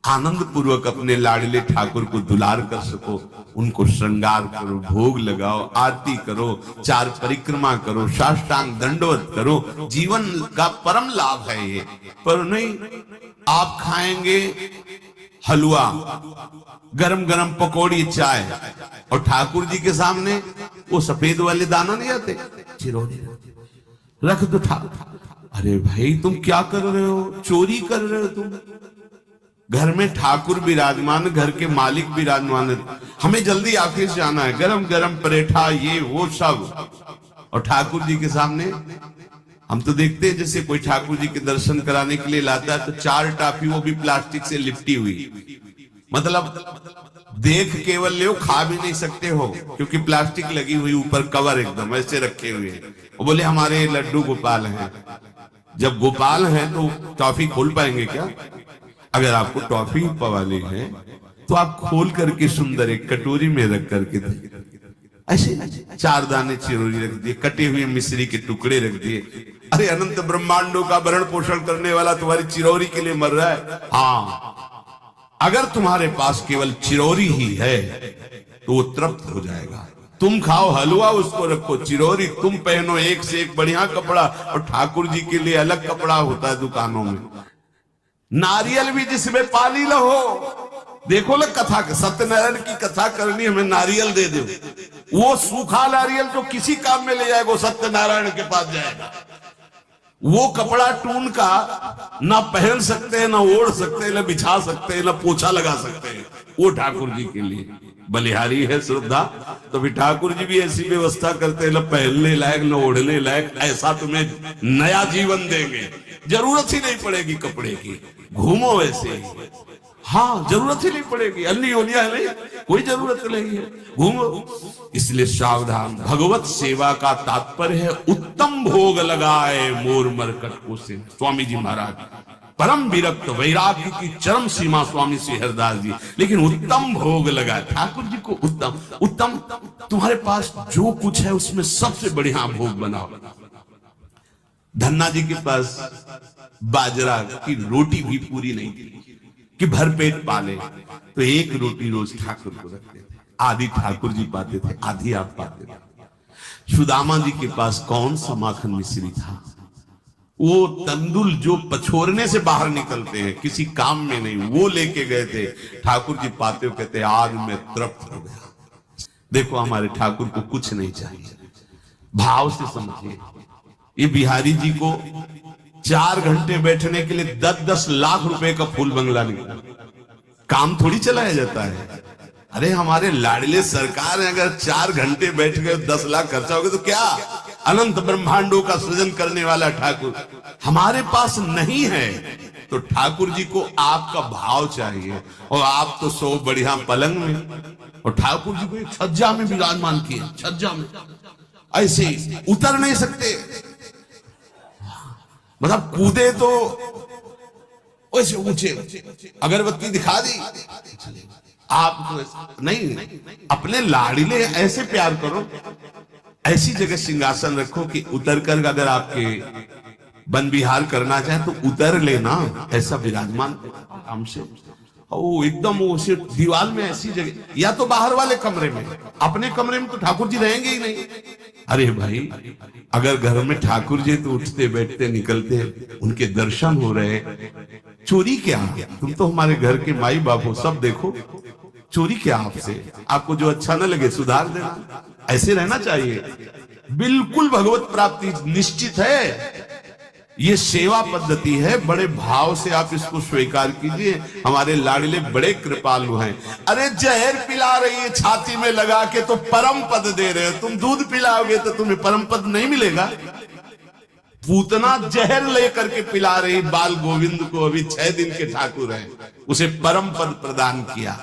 आनंद पूर्वक अपने लाडले ठाकुर को दुलार कर सको, उनको श्रृंगार करो, भोग लगाओ, आरती करो, चार परिक्रमा करो, साष्टांग दंडवत करो। जीवन का परम लाभ है ये। पर नहीं, आप खाएंगे हलवा, गरम गरम पकौड़ी, चाय, और ठाकुर जी के सामने वो सफेद वाले दाना नहीं आते, चिरौरी रख दो ठाकुर। अरे भाई तुम क्या कर रहे हो, चोरी कर रहे हो तुम। घर में ठाकुर विराजमान, घर के मालिक विराजमान, हमें जल्दी ऑफिस जाना है, गरम गरम परेठा ये वो सब, और ठाकुर जी के सामने। हम तो देखते हैं जैसे कोई ठाकुर जी के दर्शन कराने के लिए लाता है तो 4 टाफी, वो भी प्लास्टिक से लिपटी हुई। मतलब देख केवल ले, खा भी नहीं सकते हो क्योंकि प्लास्टिक लगी हुई, ऊपर कवर एकदम ऐसे रखे हुए हैं। वो बोले हमारे लड्डू गोपाल हैं। जब गोपाल हैं तो टॉफी खोल पाएंगे क्या? अगर आपको टॉफी पवानी है तो आप खोल करके सुंदर एक कटोरी में रख करके ऐसे 4 दाने चिरौरी रख दिए, कटे हुए मिश्री के टुकड़े रख दिए। अरे अनंत ब्रह्मांडों का भरण पोषण करने वाला तुम्हारी चिरौरी के लिए मर रहा है। हाँ, अगर तुम्हारे पास केवल चिरौरी ही है तो वो तृप्त हो जाएगा। तुम खाओ हलवा, उसको रखो चिरौरी, तुम पहनो एक से एक बढ़िया कपड़ा, और ठाकुर जी के लिए अलग कपड़ा होता है दुकानों में। नारियल भी जिसमें पानी न हो, देखो ना कथा, सत्यनारायण की कथा करनी, हमें नारियल दे दो। वो सूखा नारियल जो किसी काम में ले जाएगा वो सत्यनारायण के पास जाएगा। वो कपड़ा टून का ना पहन सकते हैं, ना ओढ़ सकते हैं, ना बिछा सकते हैं, ना पोछा लगा सकते हैं, वो ठाकुर जी के लिए बलिहारी है श्रद्धा। तो भी ठाकुर जी भी ऐसी व्यवस्था करते हैं, ना पहनने लायक न ओढ़ने लायक, ऐसा तुम्हें नया जीवन देंगे, जरूरत ही नहीं पड़ेगी कपड़े की, घूमो वैसे ही। हाँ, जरूरत ही नहीं पड़ेगी, अन्नी ओलिया नहीं, कोई जरूरत नहीं है, घूमो। इसलिए सावधान। भगवत सेवा का तात्पर्य है उत्तम भोग लगाए मोर मरकट को से। स्वामी जी महाराज परम विरक्त, वैराग्य की चरम सीमा स्वामी श्री हरिदास जी, लेकिन उत्तम भोग लगाए ठाकुर जी को। उत्तम उत्तम, तुम्हारे पास जो कुछ है उसमें सबसे बढ़िया भोग बनाओ। धन्ना जी के पास बाजरा की रोटी भी पूरी नहीं थी कि भरपेट पाले, तो एक रोटी रोज ठाकुर को रखते थे। आधी ठाकुर जी पाते थे, आधी आप पाते थे। सुदामा जी के पास कौन सा माखन मिश्री था? वो तंदुल जो पछोरने से बाहर निकलते हैं, किसी काम में नहीं, वो लेके गए थे। ठाकुर जी पाते हो कहते आज मैं तृप्त हो गया। देखो हमारे ठाकुर को कुछ नहीं चाहिए, भाव से समझिए। ये बिहारी जी को 4 घंटे बैठने के लिए 10-10 लाख रुपए का फूल बंगला निकला, काम थोड़ी चलाया जाता है। अरे हमारे लाडले सरकार है, अगर 4 घंटे बैठ गए 10 लाख खर्चा हो गया तो क्या? अनंत ब्रह्मांडों का सृजन करने वाला ठाकुर हमारे पास नहीं है। तो ठाकुर जी को आपका भाव चाहिए, और आप तो सो बढ़िया पलंग में, और ठाकुर जी को एक छज्जा में विराजमान किए, छज्जा में ऐसे उतर नहीं सकते, मतलब कूदे तो वैसे ऊंचे, अगरबत्ती दिखा दी आप तो नहीं। अपने लाडले ऐसे प्यार करो, ऐसी जगह सिंहासन रखो कि उतर कर अगर आपके वन विहार करना चाहे तो उतर लेना, ऐसा विराजमान आराम से। ओ एकदम उसे दीवार में ऐसी जगह, या तो बाहर वाले कमरे में, अपने कमरे में तो ठाकुर जी रहेंगे ही नहीं। अरे भाई, अगर घर में ठाकुर जी तो उठते बैठते निकलते, उनके दर्शन हो रहे, चोरी क्या? तुम तो हमारे घर के माई बाप हो, सब देखो, चोरी क्या आपसे? आपको जो अच्छा न लगे सुधार देना, ऐसे रहना चाहिए। बिल्कुल भगवत प्राप्ति निश्चित है, ये सेवा पद्धति है। बड़े भाव से आप इसको स्वीकार कीजिए। हमारे लाडले बड़े कृपालु हैं। अरे जहर पिला रही है छाती में लगा के तो परम पद दे रहे हो, तुम दूध पिलाओगे तो तुम्हें परम पद नहीं मिलेगा। पूतना जहर लेकर के पिला रही बाल गोविंद को, अभी 6 दिन के ठाकुर हैं, उसे परम पद प्रदान किया।